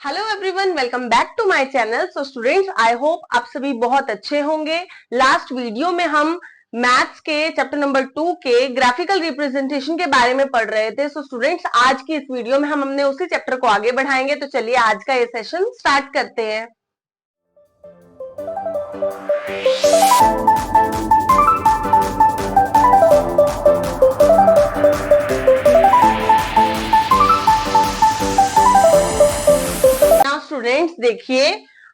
Hello everyone, welcome back to my channel. So students, I hope आप सभी बहुत अच्छे होंगे। लास्ट वीडियो में हम मैथ्स के चैप्टर नंबर 2 के ग्राफिकल रिप्रेजेंटेशन के बारे में पढ़ रहे थे। सो स्टूडेंट्स, आज की इस वीडियो में हम हमने उसी चैप्टर को आगे बढ़ाएंगे। तो चलिए आज का ये सेशन स्टार्ट करते हैं। स्टूडेंट्स देखिए,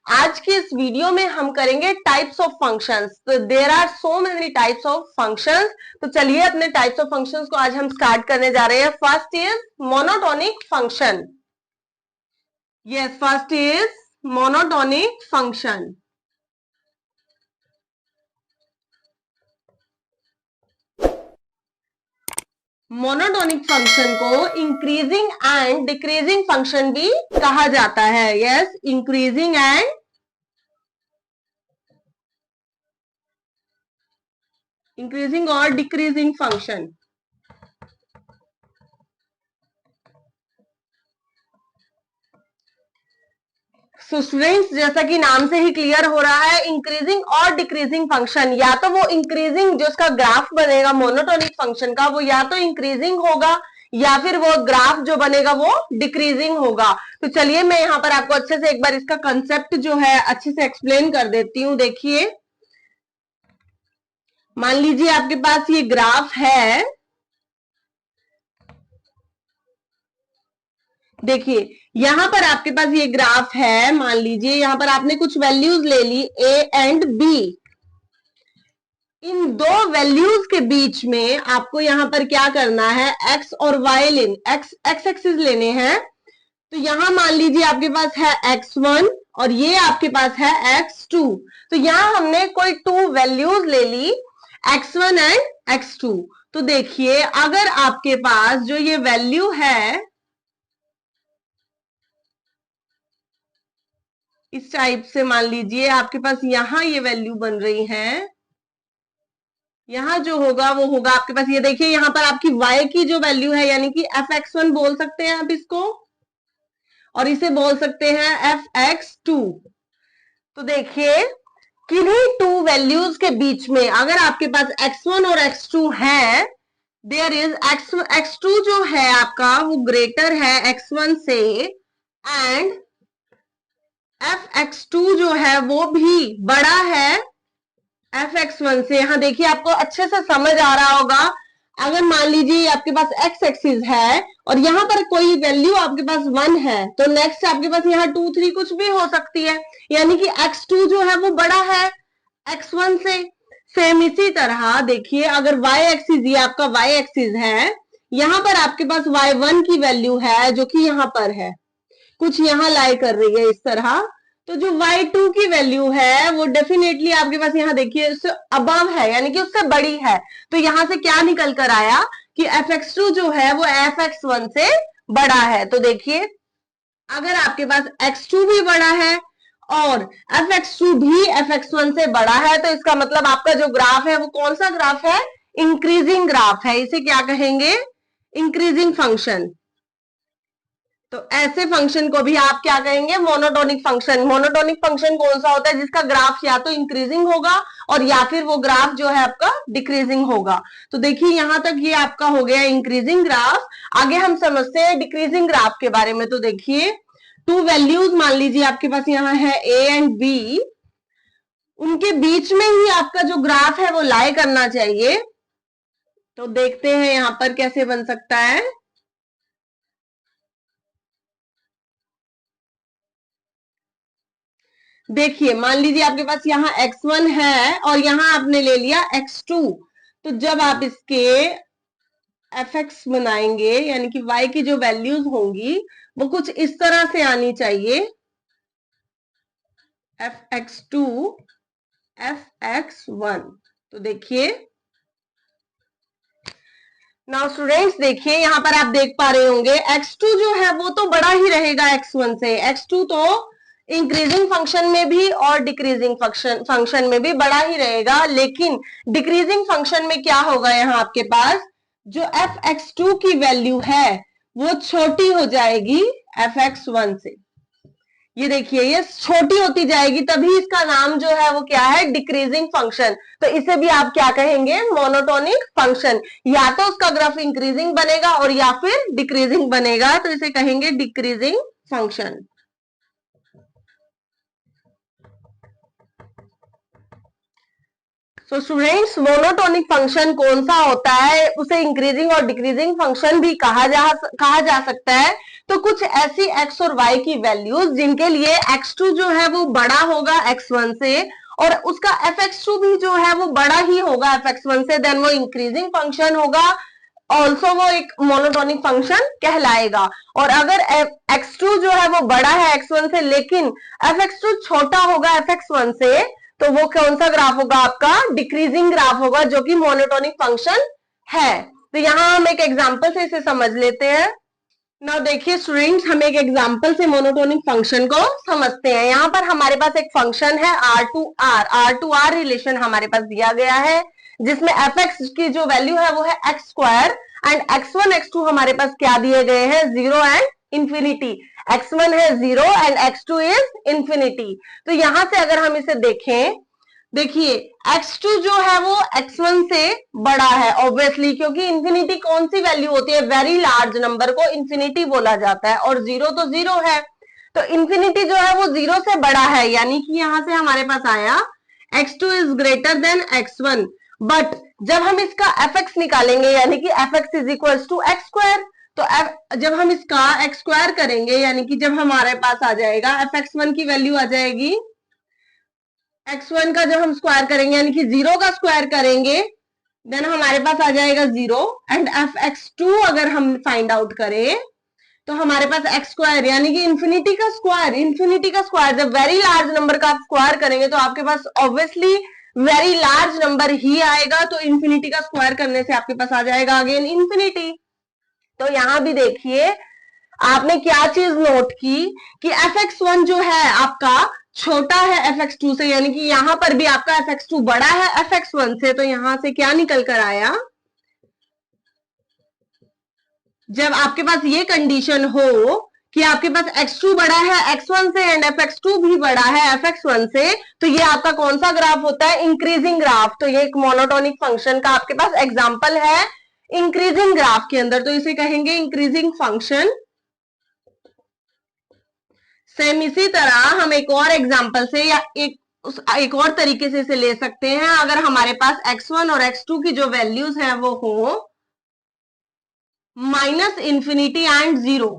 आज की इस वीडियो में हम करेंगे टाइप्स ऑफ फंक्शंस। तो there are so many types of functions. तो चलिए अपने टाइप्स ऑफ फंक्शंस को आज हम स्टार्ट करने जा रहे हैं। First is monotonic function. Yes, first is monotonic function. Monotonic function को इंक्रीजिंग एंड डिक्रीजिंग फंक्शन भी कहा जाता है। यस, इंक्रीजिंग और डिक्रीजिंग फंक्शन। सो स्टूडेंट्स, जैसा कि नाम से ही क्लियर हो रहा है, इंक्रीजिंग और डिक्रीजिंग फंक्शन, या तो वो इंक्रीजिंग जो उसका ग्राफ बनेगा मोनोटोनिक फंक्शन का, वो या तो इंक्रीजिंग होगा या फिर वो ग्राफ जो बनेगा वो डिक्रीजिंग होगा। तो चलिए मैं यहाँ पर आपको अच्छे से एक बार इसका कंसेप्ट जो है अच्छे से एक्सप्लेन कर देती हूँ। देखिए, मान लीजिए आपके पास ये ग्राफ है। देखिए यहां पर आपके पास ये ग्राफ है। मान लीजिए यहां पर आपने कुछ वैल्यूज ले ली, ए एंड बी। इन दो वैल्यूज के बीच में आपको यहां पर क्या करना है, एक्स और वाई एक्स एक्सिस लेने हैं। तो यहां मान लीजिए आपके पास है x1 और ये आपके पास है x2। तो यहां हमने कोई टू वैल्यूज ले ली, x1 एंड x2। तो देखिए, अगर आपके पास जो ये वैल्यू है इस टाइप से, मान लीजिए आपके पास यहां ये वैल्यू बन रही है, यहां जो होगा वो होगा आपके पास, ये देखिए यहां पर आपकी y की जो वैल्यू है, यानी कि fx1 बोल सकते हैं आप इसको, और इसे बोल सकते हैं fx2। तो देखिए, किन्हीं टू वैल्यूज के बीच में अगर आपके पास x1 और x2 है, देयर इज x2 जो है आपका वो ग्रेटर है x1 से, एंड fx2 जो है वो भी बड़ा है fx1 से। यहां देखिए, आपको अच्छे से समझ आ रहा होगा। अगर मान लीजिए आपके पास x एक्सिस है और यहां पर कोई वैल्यू आपके पास 1 है, तो नेक्स्ट आपके पास यहाँ 2 3 कुछ भी हो सकती है, यानी कि x2 जो है वो बड़ा है x1 से। सेम इसी तरह देखिए, अगर y एक्सिस, ये आपका y एक्सिस है, यहां पर आपके पास y1 की वैल्यू है जो कि यहां पर है, कुछ यहां लाई कर रही है इस तरह। तो जो y2 की वैल्यू है वो डेफिनेटली आपके पास यहाँ देखिए उससे अबव है, यानी कि उससे बड़ी है। तो यहां से क्या निकल कर आया कि fx2 जो है वो fx1 से बड़ा है। तो देखिए, अगर आपके पास x2 भी बड़ा है और fx2 भी fx1 से बड़ा है, तो इसका मतलब आपका जो ग्राफ है वो कौन सा ग्राफ है, इंक्रीजिंग ग्राफ है। इसे क्या कहेंगे, इंक्रीजिंग फंक्शन। तो ऐसे फंक्शन को भी आप क्या कहेंगे, मोनोटोनिक फंक्शन। मोनोटोनिक फंक्शन कौन सा होता है, जिसका ग्राफ या तो इंक्रीजिंग होगा और या फिर वो ग्राफ जो है आपका डिक्रीजिंग होगा। तो देखिए, यहां तक ये आपका हो गया इंक्रीजिंग ग्राफ। आगे हम समझते हैं डिक्रीजिंग ग्राफ के बारे में। तो देखिए, टू वैल्यूज मान लीजिए आपके पास यहाँ है ए एंड बी, उनके बीच में ही आपका जो ग्राफ है वो लाई करना चाहिए। तो देखते हैं यहां पर कैसे बन सकता है। देखिए, मान लीजिए आपके पास यहाँ x1 है और यहाँ आपने ले लिया x2। तो जब आप इसके fx बनाएंगे, यानी कि y की जो वैल्यूज होंगी वो कुछ इस तरह से आनी चाहिए, fx2 fx1। तो देखिए, नाउ स्टूडेंट्स देखिए, यहां पर आप देख पा रहे होंगे x2 जो है वो तो बड़ा ही रहेगा x1 से। x2 तो इंक्रीजिंग फंक्शन में भी और डिक्रीजिंग फंक्शन में भी बड़ा ही रहेगा, लेकिन डिक्रीजिंग फंक्शन में क्या होगा, यहाँ आपके पास जो fx2 की वैल्यू है वो छोटी हो जाएगी fx1 से। ये देखिए ये छोटी होती जाएगी, तभी इसका नाम जो है वो क्या है, डिक्रीजिंग फंक्शन। तो इसे भी आप क्या कहेंगे, मोनोटोनिक फंक्शन। या तो उसका ग्राफ इंक्रीजिंग बनेगा और या फिर डिक्रीजिंग बनेगा, तो इसे कहेंगे डिक्रीजिंग फंक्शन। तो स्टूडेंट्स मोनोटोनिक फंक्शन कौन सा होता है, उसे इंक्रीजिंग और डिक्रीजिंग फंक्शन भी कहा जा सकता है। तो कुछ ऐसी x और y की वैल्यूज जिनके लिए x2 जो है वो बड़ा होगा x1 से, और उसका fx2 भी जो है वो बड़ा ही होगा fx1 से, देन वो इंक्रीजिंग फंक्शन होगा, ऑल्सो वो एक मोनोटोनिक फंक्शन कहलाएगा। और अगर x2 जो है वो बड़ा है x1 से लेकिन fx2 छोटा होगा fx1 से, तो वो कौन सा ग्राफ होगा आपका, डिक्रीजिंग ग्राफ होगा, जो कि मोनोटोनिक फंक्शन है। तो यहां हम एक एग्जांपल से इसे समझ लेते हैं। ना देखिए स्टूडेंट्स, हम एक एग्जांपल से मोनोटोनिक फंक्शन को समझते हैं। यहाँ पर हमारे पास एक फंक्शन है R2R रिलेशन हमारे पास दिया गया है, जिसमें fx की जो वैल्यू है वो है x square, and x1 x2 हमारे पास क्या दिए गए हैं, 0 एंड इंफिनिटी। x1 है 0 एंड x2 इज इंफिनिटी। तो यहां से अगर हम इसे देखें, देखिए x2 जो है वो x1 से बड़ा है ऑब्वियसली, क्योंकि इंफिनिटी कौन सी वैल्यू होती है, वेरी लार्ज नंबर को इंफिनिटी बोला जाता है, और 0 तो 0 है, तो इंफिनिटी जो है वो 0 से बड़ा है, यानी कि यहां से हमारे पास आया x2 is greater than x1। But जब हम इसका fx निकालेंगे, यानी कि fx is equal to x square, तो जब हम इसका x स्क्वायर करेंगे, यानी कि जब हमारे पास आ जाएगा fx1 की वैल्यू आ जाएगी, x1 का जब हम स्क्वायर करेंगे यानी कि 0 का स्क्वायर करेंगे, देन हमारे पास आ जाएगा 0, एंड fx2 अगर हम फाइंड आउट करें तो हमारे पास x स्क्वायर यानी कि इंफिनिटी का स्क्वायर जब वेरी लार्ज नंबर का आप स्क्वायर करेंगे तो आपके पास ऑब्वियसली वेरी लार्ज नंबर ही आएगा, तो इंफिनिटी का स्क्वायर करने से आपके पास आ जाएगा अगेन इंफिनिटी। तो यहां भी देखिए आपने क्या चीज नोट की कि fx1 जो है आपका छोटा है fx2 से, यानी कि यहां पर भी आपका fx2 बड़ा है fx1 से, तो यहां से क्या निकल कर आया, जब आपके पास ये कंडीशन हो कि आपके पास x2 बड़ा है x1 से एंड fx2 भी बड़ा है fx1 से, तो ये आपका कौन सा ग्राफ होता है, इंक्रीजिंग ग्राफ। तो ये एक मोनोटोनिक फंक्शन का आपके पास एग्जांपल है इंक्रीजिंग ग्राफ के अंदर, तो इसे कहेंगे इंक्रीजिंग फंक्शन। सेम इसी तरह हम एक और एग्जांपल से या एक और तरीके से इसे ले सकते हैं। अगर हमारे पास x1 और x2 की जो वैल्यूज हैं वो हो माइनस इंफिनिटी एंड 0,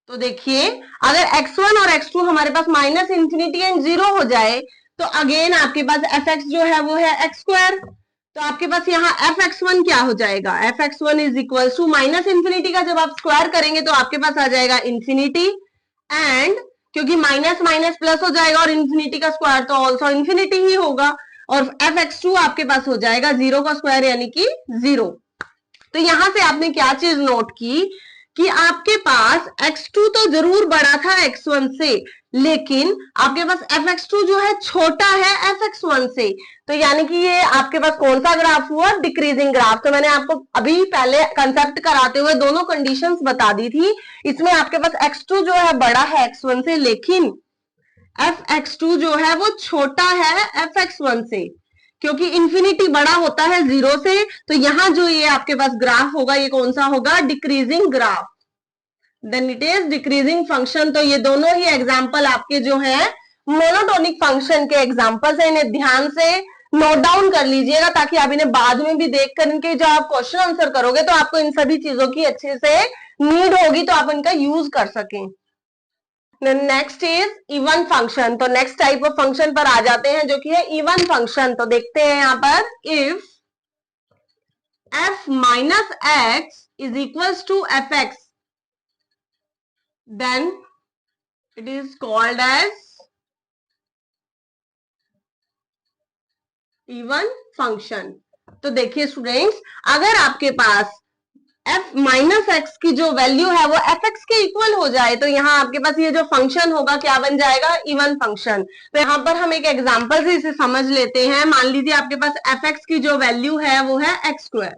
तो देखिए अगर x1 और x2 हमारे पास माइनस इंफिनिटी एंड 0 हो जाए, तो अगेन आपके पास fx जो है वो है x स्क्वायर, तो आपके पास यहाँ fx1 क्या हो जाएगा, fx1 is equal to minus infinity का जब आप स्क्वायर करेंगे तो आपके पास आ जाएगा इंफिनिटी, एंड क्योंकि माइनस माइनस प्लस हो जाएगा और इंफिनिटी का स्क्वायर तो ऑल्सो इंफिनिटी ही होगा, और fx2 आपके पास हो जाएगा 0 का स्क्वायर यानी कि 0। तो यहां से आपने क्या चीज नोट की कि आपके पास x2 तो जरूर बड़ा था x1 से, लेकिन आपके पास fx2 जो है छोटा है fx1 से, तो यानी कि ये आपके पास कौन सा ग्राफ हुआ, डिक्रीजिंग ग्राफ। तो मैंने आपको अभी पहले कंसेप्ट कराते हुए दोनों कंडीशंस बता दी थी। इसमें आपके पास x2 जो है बड़ा है x1 से, लेकिन fx2 जो है वो छोटा है fx1 से, क्योंकि इंफिनिटी बड़ा होता है 0 से, तो यहां जो ये आपके पास ग्राफ होगा ये कौन सा होगा, decreasing graph, then it is decreasing function. तो ये दोनों ही एग्जांपल आपके जो है मोनोटोनिक फंक्शन के एग्जांपल्स हैं, इन्हें ध्यान से नोट डाउन कर लीजिएगा, ताकि आप इन्हें बाद में भी देख कर इनके जो आप क्वेश्चन आंसर करोगे तो आपको इन सभी चीजों की अच्छे से नीड होगी, तो आप इनका यूज कर सकें। Next is even function. तो नेक्स्ट टाइप ऑफ फंक्शन पर आ जाते हैं जो कि है इवन फंक्शन। तो देखते हैं यहां पर, if f minus x is equals to f x, then it is called as even function. तो देखिए स्टूडेंट्स, अगर आपके पास f माइनस एक्स की जो वैल्यू है वो एफ एक्स के इक्वल हो जाए, तो यहाँ आपके पास ये जो फंक्शन होगा क्या बन जाएगा, इवन फंक्शन। तो यहाँ पर हम एक एग्जांपल से इसे समझ लेते हैं। मान लीजिए आपके पास एफ एक्स की जो वैल्यू है वो है एक्स स्क्वायर,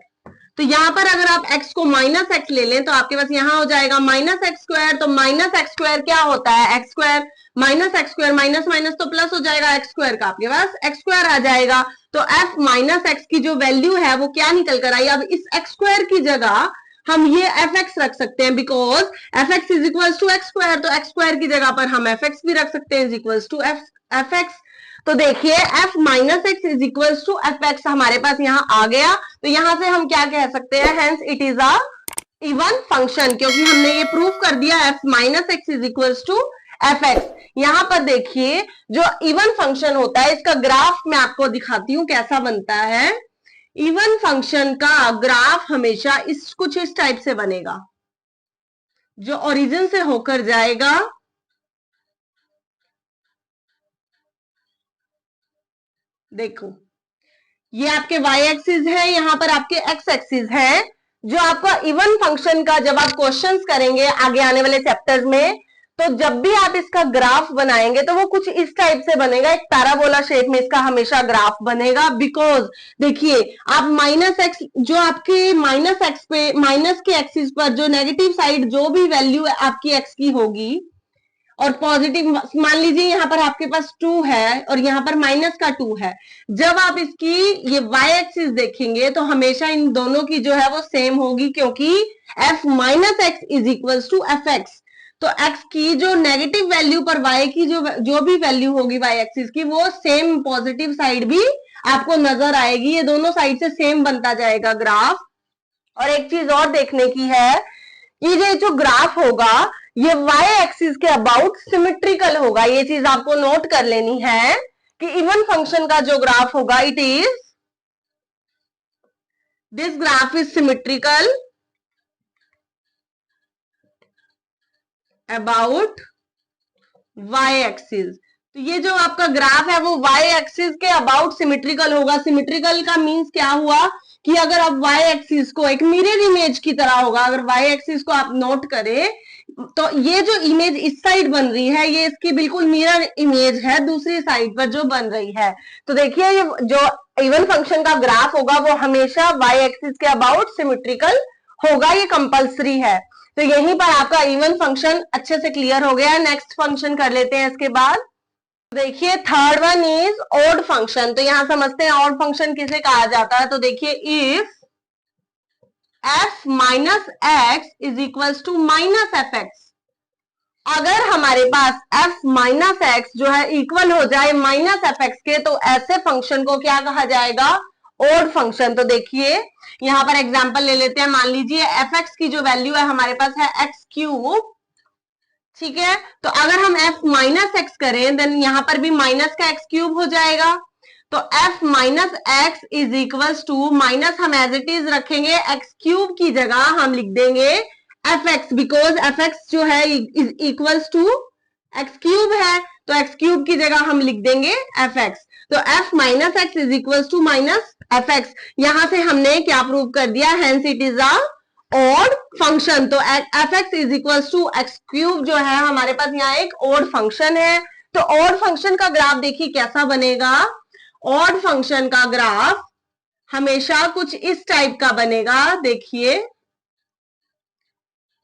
तो यहाँ पर अगर आप x को माइनस एक्स ले लें तो आपके पास यहाँ हो जाएगा माइनस एक्स स्क्वायर। तो माइनस एक्स स्क्वायर क्या होता है, x square minus x square, minus minus तो प्लस हो जाएगा, एक्स स्क्वायर का आपके पास एक्स स्क्वायर आ जाएगा। तो एफ माइनस एक्स की जो वैल्यू है वो क्या निकल कर आई, अब इस एक्स स्क्वायर की जगह हम ये एफ एक्स रख सकते हैं, because f x is equal to x square, तो एक्स स्क्वायर की जगह पर हम एफ एक्स भी रख सकते हैं, is equal to f x. तो देखिए f minus x is equal to f x हमारे पास यहाँ आ गया। तो यहां से हम क्या कह सकते हैं, hence it is a even function, क्योंकि हमने ये प्रूव कर दिया f minus x is equal to f x. यहां पर देखिए जो इवन फंक्शन होता है इसका ग्राफ मैं आपको दिखाती हूं कैसा बनता है। इवन फंक्शन का ग्राफ हमेशा इस कुछ इस टाइप से बनेगा, जो ओरिजिन से होकर जाएगा, देखो ये आपके y एक्सिस है, यहां पर आपके x एक्सिस है। जो आपका इवन फंक्शन का जब आप क्वेश्चंस करेंगे आगे आने वाले चैप्टर्स में, तो जब भी आप इसका ग्राफ बनाएंगे तो वो कुछ इस टाइप से बनेगा, एक पैराबोला शेप में इसका हमेशा ग्राफ बनेगा। बिकॉज देखिए आप माइनस एक्स, जो आपके माइनस एक्स पे, माइनस के एक्सिस पर जो नेगेटिव साइड जो भी वैल्यू आपकी एक्स की होगी, और पॉजिटिव मान लीजिए यहाँ पर आपके पास 2 है और यहाँ पर माइनस का 2 है, जब आप इसकी ये y एक्सिस देखेंगे तो हमेशा इन दोनों की जो है वो सेम होगी, क्योंकि f minus x is equal to f x. तो x की जो नेगेटिव वैल्यू पर y की जो भी वैल्यू होगी y एक्सिस की, वो सेम पॉजिटिव साइड भी आपको नजर आएगी, ये दोनों साइड से सेम बनता जाएगा ग्राफ। और एक चीज और देखने की है कि ये जो ग्राफ होगा ये y एक्सिस के अबाउट सिमेट्रिकल होगा, ये चीज आपको नोट कर लेनी है कि इवन फंक्शन का जो ग्राफ होगा it is, this graph is symmetrical about y axis. तो ये जो आपका ग्राफ है वो y एक्सिस के अबाउट सिमेट्रिकल होगा। सिमेट्रिकल का मींस क्या हुआ कि अगर आप y एक्सिस को एक मिरर इमेज की तरह होगा, अगर y एक्सिस को आप नोट करें तो ये जो इमेज इस साइड बन रही है ये इसकी बिल्कुल मिरर इमेज है दूसरी साइड पर जो बन रही है। तो देखिए ये जो इवन फंक्शन का ग्राफ होगा वो हमेशा y एक्सिस के अबाउट सिमेट्रिकल होगा, ये कंपल्सरी है। तो यहीं पर आपका इवन फंक्शन अच्छे से क्लियर हो गया है। नेक्स्ट फंक्शन कर लेते हैं इसके बाद। देखिए third one is odd function. तो यहां समझते हैं ऑड फंक्शन किसे कहा जाता है। तो देखिए if f minus x is equal to minus f x, अगर हमारे पास f माइनस एक्स जो है इक्वल हो जाए माइनस एफ एक्स के, तो ऐसे फंक्शन को क्या कहा जाएगा, ऑड फंक्शन। तो देखिए यहां पर एग्जांपल ले लेते हैं। मान लीजिए एफ एक्स की जो वैल्यू है हमारे पास है एक्स क्यूब, ठीक है। तो अगर हम f माइनस एक्स करें देन यहां पर भी माइनस का एक्स क्यूब हो जाएगा। तो f minus x is equal to, minus हम एज इट इज रखेंगे, एक्स क्यूब की जगह हम लिख देंगे f x, because f x जो है is equal to x cube है, तो एक्स क्यूब की जगह हम लिख देंगे एफ एक्स। तो f minus x is equal to minus f x. यहां से हमने क्या प्रूव कर दिया, hence it is a odd function. तो F x is equal to x cube जो है हमारे पास यहाँ एक ऑड फंक्शन है। तो ऑड फंक्शन का ग्राफ देखिए कैसा बनेगा। ऑड फंक्शन का ग्राफ हमेशा कुछ इस टाइप का बनेगा। देखिए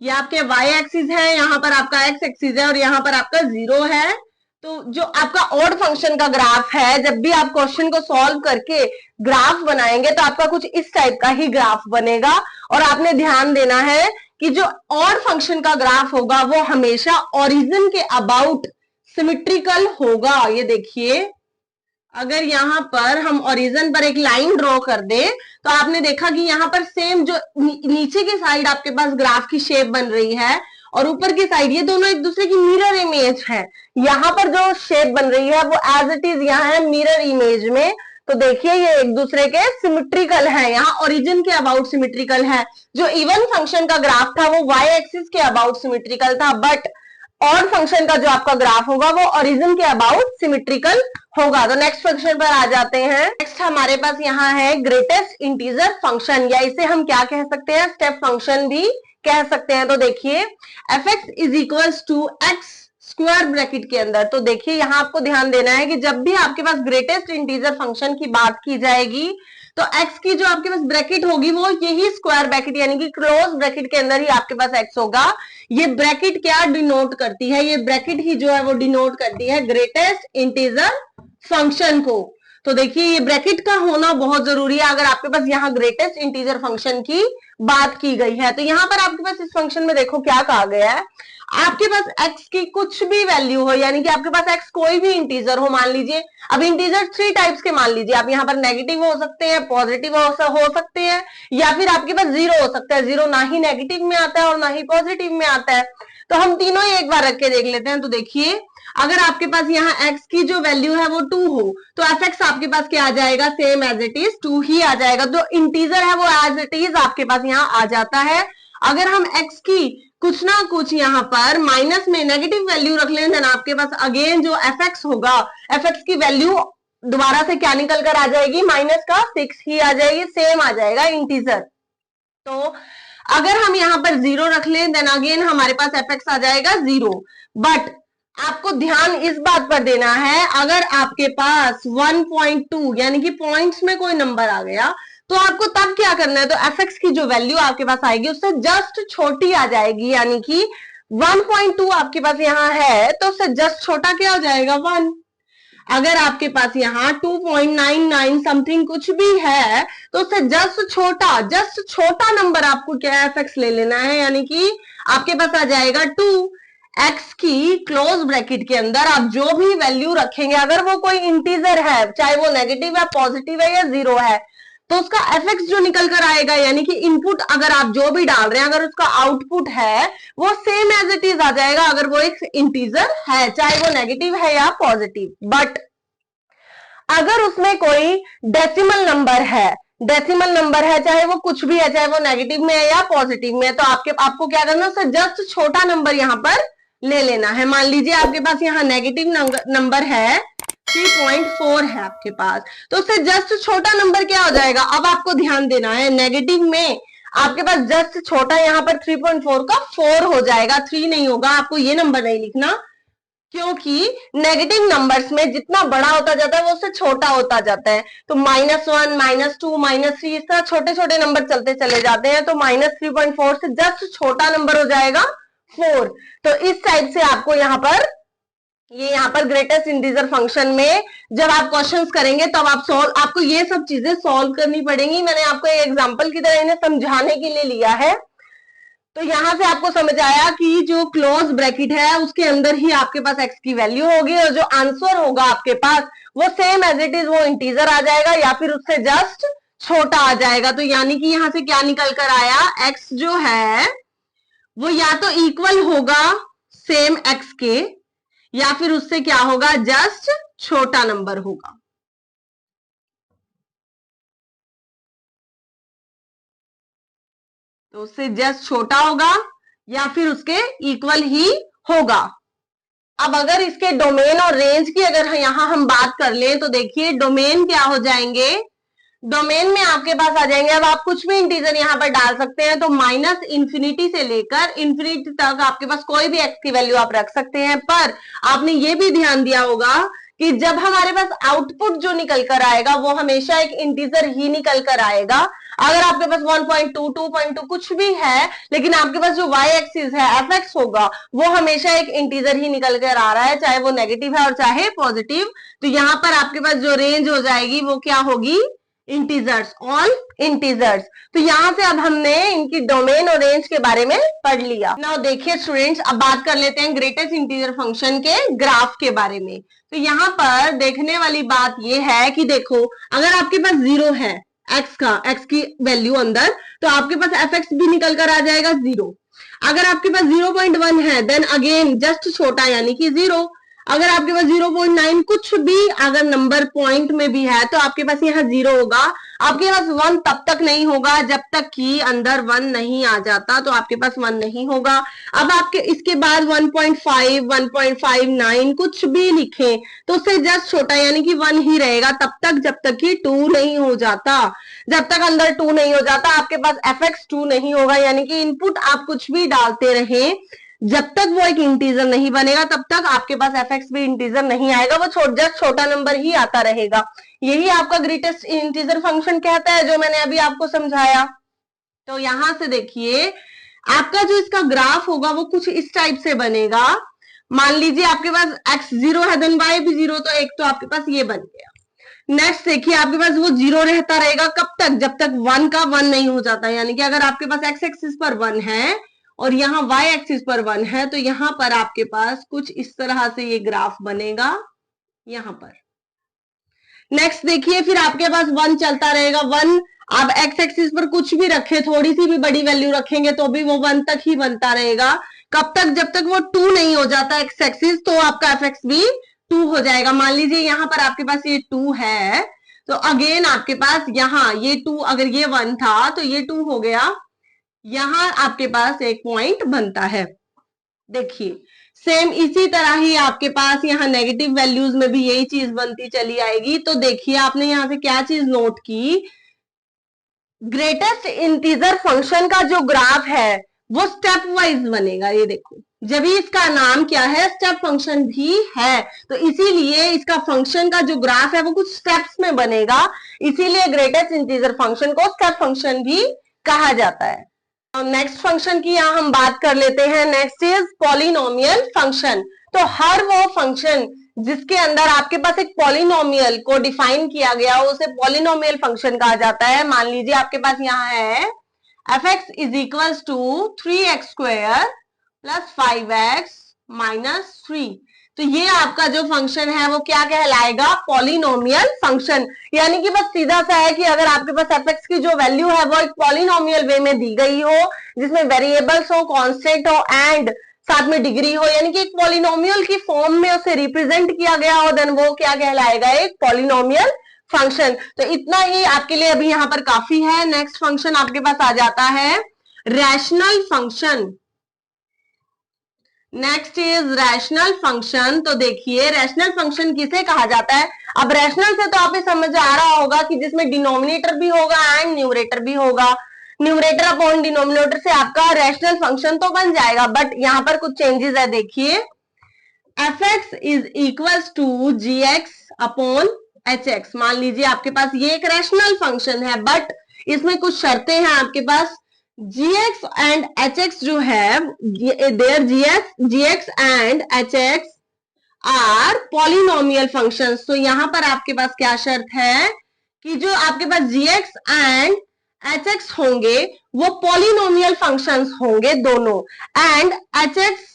ये आपके y एक्सिस है, यहाँ पर आपका x एक्सिस है और यहाँ पर आपका 0 है। तो जो आपका ऑड फंक्शन का ग्राफ है, जब भी आप क्वेश्चन को सॉल्व करके ग्राफ बनाएंगे तो आपका कुछ इस टाइप का ही ग्राफ बनेगा। और आपने ध्यान देना है कि जो ऑड फंक्शन का ग्राफ होगा वो हमेशा ओरिजिन के अबाउट सिमेट्रिकल होगा। ये देखिए अगर यहाँ पर हम ओरिजिन पर एक लाइन ड्रॉ कर दे तो आपने देखा कि यहाँ पर सेम जो नीचे की साइड आपके पास ग्राफ की शेप बन रही है और ऊपर की साइड, ये दोनों एक दूसरे की मिरर इमेज है। यहाँ पर जो शेप बन रही है वो एज इट इज यहाँ है मिरर इमेज में। तो देखिए ये एक दूसरे के सिमेट्रिकल है, यहाँ ओरिजिन के अबाउट सिमेट्रिकल है। जो इवन फंक्शन का ग्राफ था वो y एक्सिस के अबाउट सिमेट्रिकल था, बट ऑड फंक्शन का जो आपका ग्राफ होगा वो ओरिजिन के अबाउट सिमेट्रिकल होगा। तो नेक्स्ट फंक्शन पर आ जाते हैं। नेक्स्ट हमारे पास यहाँ है ग्रेटेस्ट इंटीजर फंक्शन, या इसे हम क्या कह सकते हैं, स्टेप फंक्शन भी कह सकते हैं। तो देखिए f x is equal to x square bracket के अंदर। तो देखिए यहाँ आपको ध्यान देना है कि जब भी आपके पास ग्रेटेस्ट इंटीजर फंक्शन की बात की जाएगी तो x की जो आपके पास ब्रैकेट होगी वो यही स्क्वायर ब्रैकेट यानी कि क्लोज ब्रैकेट के अंदर ही आपके पास x होगा। ये ब्रैकेट क्या डिनोट करती है, ये ब्रैकेट ही जो है वो डिनोट करती है ग्रेटेस्ट इंटीजर फंक्शन को। तो देखिए ये ब्रैकेट का होना बहुत जरूरी है अगर आपके पास यहाँ ग्रेटेस्ट इंटीजर फंक्शन की बात की गई है। तो यहाँ पर आपके पास इस फंक्शन में देखो क्या कहा गया है, आपके पास x की कुछ भी वैल्यू हो, यानी कि आपके पास x कोई भी इंटीजर हो, मान लीजिए अब इंटीजर 3 टाइप्स के मान लीजिए आप, यहाँ पर नेगेटिव हो सकते हैं, पॉजिटिव हो सकते हैं, या फिर आपके पास जीरो हो सकता है। जीरो ना ही नेगेटिव में आता है और ना ही पॉजिटिव में आता है। तो हम तीनों ही एक बार रख के देख लेते हैं। तो देखिए अगर आपके पास यहाँ x की जो वैल्यू है वो 2 हो तो fx आपके पास क्या आ जाएगा, सेम एज इट इज 2 ही आ जाएगा। जो इंटीजर है वो एज इट इज आपके पास यहाँ आ जाता है। अगर हम x की कुछ ना कुछ यहाँ पर माइनस में नेगेटिव वैल्यू रख लें देन आपके पास अगेन जो fx होगा, fx की वैल्यू दोबारा से क्या निकल कर आ जाएगी, माइनस का 6 ही आ जाएगी, सेम आ जाएगा इंटीजर। तो अगर हम यहाँ पर 0 रख लें देन अगेन हमारे पास fx आ जाएगा 0। बट आपको ध्यान इस बात पर देना है, अगर आपके पास 1.2 यानी कि पॉइंट्स में कोई नंबर आ गया तो आपको तब क्या करना है, तो fx की जो वैल्यू आपके पास आएगी उससे जस्ट छोटी आ जाएगी, यानी कि 1.2 आपके पास यहाँ है तो उससे जस्ट छोटा क्या हो जाएगा 1। अगर आपके पास यहाँ 2.99 समथिंग कुछ भी है तो उससे जस्ट छोटा नंबर आपको क्या है fx ले लेना है, यानी कि आपके पास आ जाएगा 2। x की क्लोज ब्रैकेट के अंदर आप जो भी वैल्यू रखेंगे अगर वो कोई इंटीजर है, चाहे वो नेगेटिव है, पॉजिटिव है या 0 है, तो उसका fx जो निकल कर आएगा यानी कि इनपुट अगर आप जो भी डाल रहे हैं अगर उसका आउटपुट है वो सेम एज इट इज आ जाएगा अगर वो एक इंटीजर है, चाहे वो नेगेटिव है या पॉजिटिव। बट अगर उसमें कोई डेसिमल नंबर है चाहे वो कुछ भी है, चाहे वो नेगेटिव में है या पॉजिटिव में है, तो आपको क्या करना है, उससे जस्ट छोटा नंबर यहाँ पर ले लेना है। मान लीजिए आपके पास यहाँ नेगेटिव नंबर है 3.4 है आपके पास, तो उससे जस्ट छोटा नंबर क्या हो जाएगा, अब आपको ध्यान देना है नेगेटिव में आपके पास जस्ट छोटा यहाँ पर 3.4 का 4 हो जाएगा, 3 नहीं होगा। आपको ये नंबर नहीं लिखना क्योंकि नेगेटिव नंबर्स में जितना बड़ा होता जाता है वो उससे छोटा होता जाता है। तो -1, -2, -3 इस तरह छोटे छोटे नंबर चलते चले जाते हैं। तो -3.4 से जस्ट छोटा नंबर हो जाएगा 4। तो इस टाइप से आपको यहाँ पर ग्रेटेस्ट इंटीजर फंक्शन में जब आप क्वेश्चंस करेंगे तब आपको ये सब चीजें सॉल्व करनी पड़ेंगी। मैंने आपको एक एग्जांपल की तरह इन्हें समझाने के लिए लिया है। तो यहां से आपको समझ आया कि जो क्लोज ब्रैकेट है उसके अंदर ही आपके पास x की वैल्यू होगी और जो आंसर होगा आपके पास वो सेम एज इट इज वो इंटीजर आ जाएगा या फिर उससे जस्ट छोटा आ जाएगा। तो यानी कि यहां से क्या निकल कर आया, x जो है वो या तो इक्वल होगा सेम x के या फिर उससे क्या होगा, जस्ट छोटा नंबर होगा। तो उससे जस्ट छोटा होगा या फिर उसके इक्वल ही होगा। अब अगर इसके डोमेन और रेंज की अगर यहाँ हम बात कर लें तो देखिए डोमेन क्या हो जाएंगे, डोमेन में आपके पास आ जाएंगे, अब आप कुछ भी इंटीजर यहाँ पर डाल सकते हैं। तो -इन्फिनिटी से लेकर इन्फिनिटी तक आपके पास कोई भी x की वैल्यू आप रख सकते हैं। पर आपने ये भी ध्यान दिया होगा कि जब हमारे पास आउटपुट जो निकल कर आएगा वो हमेशा एक इंटीजर ही निकल कर आएगा। अगर आपके पास 1.2, 2.2 कुछ भी है लेकिन आपके पास जो y एक्सिस है fx होगा वो हमेशा एक इंटीजर ही निकल कर आ रहा है, चाहे वो नेगेटिव है और चाहे पॉजिटिव। तो यहाँ पर आपके पास जो रेंज हो जाएगी वो क्या होगी, इंटीजर्स, ऑल इंटीजर्स। तो यहां से अब हमने इनकी डोमेन और रेंज के बारे में पढ़ लिया। नाउ देखिए स्टूडेंट्स, अब बात कर लेते हैं ग्रेटेस्ट इंटीजर फंक्शन के ग्राफ के बारे में। तो यहाँ पर देखने वाली बात यह है कि देखो अगर आपके पास 0 है x की वैल्यू अंदर, तो आपके पास fx भी निकल कर आ जाएगा 0। अगर आपके पास 0.1 है देन अगेन जस्ट छोटा यानी कि 0। अगर आपके पास 0.9 कुछ भी अगर नंबर पॉइंट में भी है तो आपके पास यहाँ 0 होगा। आपके पास 1 तब तक नहीं होगा जब तक कि अंदर 1 नहीं आ जाता, तो आपके पास 1 नहीं होगा। अब आपके इसके बाद 1.5, 1.59 कुछ भी लिखें तो उससे जस्ट छोटा यानी कि 1 ही रहेगा तब तक जब तक कि 2 नहीं हो जाता। जब तक अंदर 2 नहीं हो जाता आपके पास fx 2 नहीं होगा, यानी कि इनपुट आप कुछ भी डालते रहें जब तक वो एक इंटीजर नहीं बनेगा तब तक आपके पास एफ एक्स भी इंटीजर नहीं आएगा, वो जस्ट छोटा नंबर ही आता रहेगा। यही आपका ग्रेटेस्ट इंटीजर फंक्शन कहता है, जो मैंने अभी आपको समझाया। तो यहां से देखिए आपका जो इसका ग्राफ होगा वो कुछ इस टाइप से बनेगा। मान लीजिए आपके पास x 0 है, देन y भी 0, तो एक तो आपके पास ये बन गया। नेक्स्ट देखिए आपके पास वो 0 रहता रहेगा कब तक, जब तक 1 का 1 नहीं हो जाता। यानी कि अगर आपके पास x एक्सिस पर 1 है और यहाँ y एक्सिस पर 1 है, तो यहाँ पर आपके पास कुछ इस तरह से ये ग्राफ बनेगा यहाँ पर। नेक्स्ट देखिए फिर आपके पास 1 चलता रहेगा, 1 आप x एक्सिस पर कुछ भी रखे, थोड़ी सी भी बड़ी वैल्यू रखेंगे तो भी वो 1 तक ही बनता रहेगा। कब तक, जब तक वो 2 नहीं हो जाता x एक्सिस, तो आपका एफ एक्स भी 2 हो जाएगा। मान लीजिए यहाँ पर आपके पास ये 2 है, तो अगेन आपके पास यहाँ ये 2, अगर ये 1 था तो ये 2 हो गया, यहाँ आपके पास एक पॉइंट बनता है। देखिए सेम इसी तरह ही आपके पास यहाँ नेगेटिव वैल्यूज में भी यही चीज बनती चली आएगी। तो देखिए आपने यहाँ से क्या चीज नोट की, ग्रेटेस्ट इंटीजर फंक्शन का जो ग्राफ है वो स्टेप वाइज बनेगा। ये देखो, जब भी इसका नाम क्या है, स्टेप फंक्शन भी है, तो इसीलिए इसका फंक्शन का जो ग्राफ है वो कुछ स्टेप्स में बनेगा, इसीलिए ग्रेटेस्ट इंटीजर फंक्शन को स्टेप फंक्शन भी कहा जाता है। नेक्स्ट फंक्शन की यहाँ हम बात कर लेते हैं। Next is polynomial function. तो हर वो फंक्शन जिसके अंदर आपके पास एक पॉलिनोमियल को डिफाइन किया गया हो उसे पॉलिनोमियल फंक्शन कहा जाता है। मान लीजिए आपके पास यहाँ है f x is equal to 3x square plus 5x minus 3। तो ये आपका जो फंक्शन है वो क्या कहलाएगा, पॉलिनोमियल फंक्शन। यानी कि बस सीधा सा है कि अगर आपके पास एफ एक्स की जो वैल्यू है वो एक पॉलिनोमियल वे में दी गई हो, जिसमें वेरिएबल्स हो, कांस्टेंट हो एंड साथ में डिग्री हो, यानी कि एक पॉलिनोमियल की फॉर्म में उसे रिप्रेजेंट किया गया हो, देन वो क्या कहलाएगा, एक पॉलिनोमियल फंक्शन। तो इतना ही आपके लिए अभी यहाँ पर काफी है। नेक्स्ट फंक्शन आपके पास आ जाता है rational function. Next is rational function. तो देखिए रैशनल फंक्शन किसे कहा जाता है। अब रैशनल से तो आप समझ आ रहा होगा कि जिसमें डिनोमिनेटर भी होगा एंड न्यूमरेटर भी होगा। न्यूमरेटर अपॉन डिनोमिनेटर से आपका रैशनल फंक्शन तो बन जाएगा, बट यहां पर कुछ चेंजेस है। देखिए f x is equal to g x upon h x. मान लीजिए आपके पास ये एक रैशनल फंक्शन है, बट इसमें कुछ शर्तें हैं आपके पास। gx एंड hx जो है, there gx and hx are polynomial functions. तो यहां पर आपके पास क्या शर्त है कि जो आपके पास gx एंड hx होंगे वो पॉलिनोमियल फंक्शंस होंगे दोनों, and hx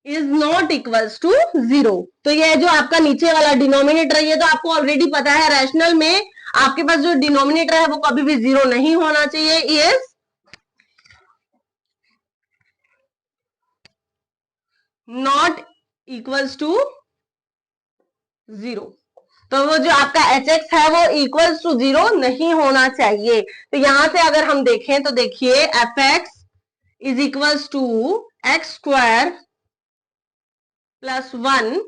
is not equals to 0। तो ये जो आपका नीचे वाला डिनोमिनेटर है, ये तो आपको ऑलरेडी पता है, रैशनल में आपके पास जो डिनोमिनेटर है वो कभी भी 0 नहीं होना चाहिए, इज नॉट इक्वल्स टू 0। तो वो जो आपका एच एक्स है वो इक्वल्स टू 0 नहीं होना चाहिए। तो यहां से अगर हम देखें तो देखिए f x is equals to x square plus 1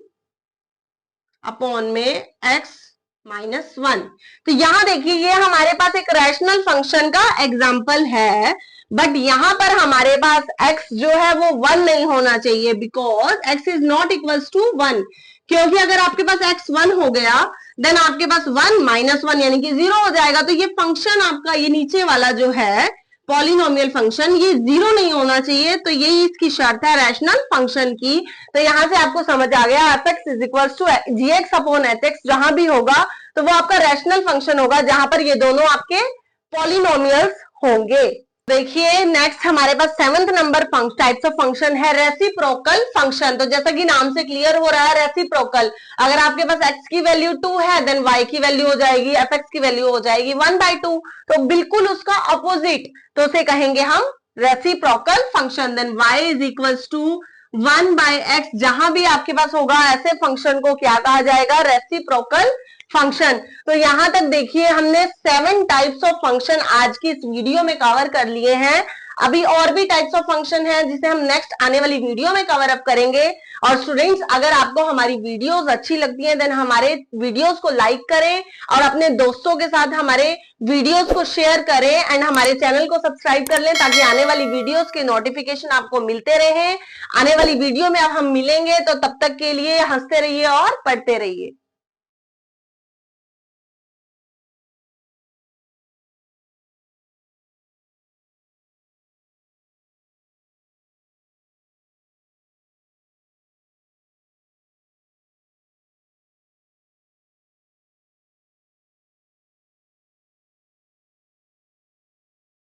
upon में एक्स माइनस 1। तो यहां देखिए ये हमारे पास एक रैशनल फंक्शन का एग्जाम्पल है, बट यहां पर हमारे पास x जो है वो 1 नहीं होना चाहिए, because x is not equals to 1। क्योंकि अगर आपके पास x 1 हो गया देन आपके पास 1 माइनस 1 यानी कि 0 हो जाएगा। तो ये फंक्शन आपका ये नीचे वाला जो है पॉलिनोमियल फंक्शन, ये 0 नहीं होना चाहिए। तो यही इसकी शर्त है रैशनल फंक्शन की। तो यहां से आपको समझ आ गया f x is equal to g x upon h x, जहां भी होगा तो वो आपका रैशनल फंक्शन होगा जहां पर ये दोनों आपके पॉलिनोमियल्स होंगे। देखिए नेक्स्ट हमारे पास 7th number types of function है रेसिप्रोकल फंक्शन। तो जैसा कि नाम से क्लियर हो रहा है रेसिप्रोकल, अगर आपके पास x की वैल्यू 2 है देन y की वैल्यू हो जाएगी, एफ एक्स की वैल्यू हो जाएगी 1/2। तो बिल्कुल उसका अपोजिट, तो उसे कहेंगे हम reciprocal function. Then y is equals to 1/x, जहां भी आपके पास होगा ऐसे फंक्शन को क्या कहा जाएगा, रेसिप्रोकल फंक्शन। तो यहां तक देखिए हमने 7 टाइप्स ऑफ फंक्शन आज की इस वीडियो में कवर कर लिए हैं। अभी और भी टाइप्स ऑफ फंक्शन है जिसे हम नेक्स्ट आने वाली वीडियो में कवर अप करेंगे। और स्टूडेंट्स, अगर आपको हमारी वीडियोस अच्छी लगती हैं देन हमारे वीडियोस को लाइक करें और अपने दोस्तों के साथ हमारे वीडियोस को शेयर करें एंड हमारे चैनल को सब्सक्राइब कर लें ताकि आने वाली वीडियोस के नोटिफिकेशन आपको मिलते रहे। आने वाली वीडियो में अब हम मिलेंगे, तो तब तक के लिए हंसते रहिए और पढ़ते रहिए।